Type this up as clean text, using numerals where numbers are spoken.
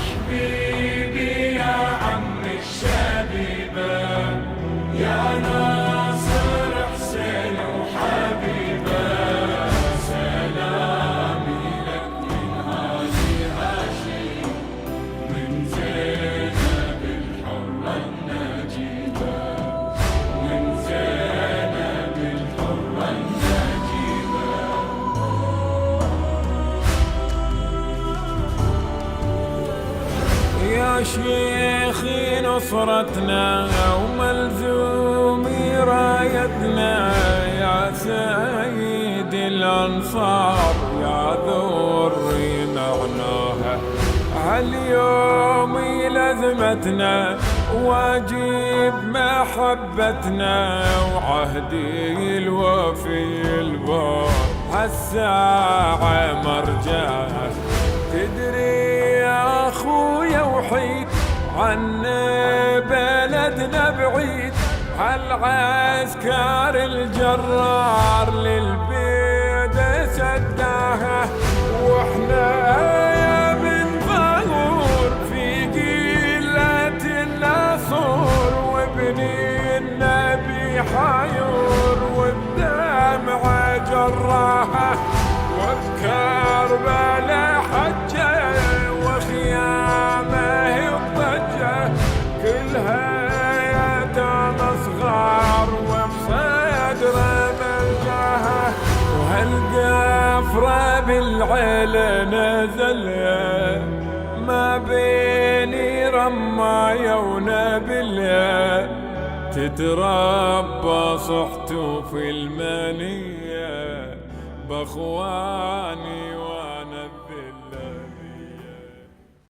حبيبي يا عم الشبيبة، يا ناصر حسين وحبيبه، سلامي لك من هاشي هاشم، من زينب الحرة النجيبة، من زينب الحرة النجيبة. يا شيخي نصرتنا وملزومي رايتنا، يا سيد الأنصار يا ذري معناها، هاليوم لازمتنا واجب محبتنا، وعهدي الوفي البار هالساعة مرجعه. تدري يا اخويا وحيد عنا بلدنا بعيد، هالعسكر الجرار للبيد سداها، واحنا يا بن ظهور في قلة النصور، وابني النبي حيور والدمعة جراها، وبكربلاء حجه وخيامه الضجه، كلها يتامى صغار وبصدره ملجاها، وهالقفره بالعيله نزلها، ما بيني رمايه ونبليه، تتربى صحته في المنيه باخواني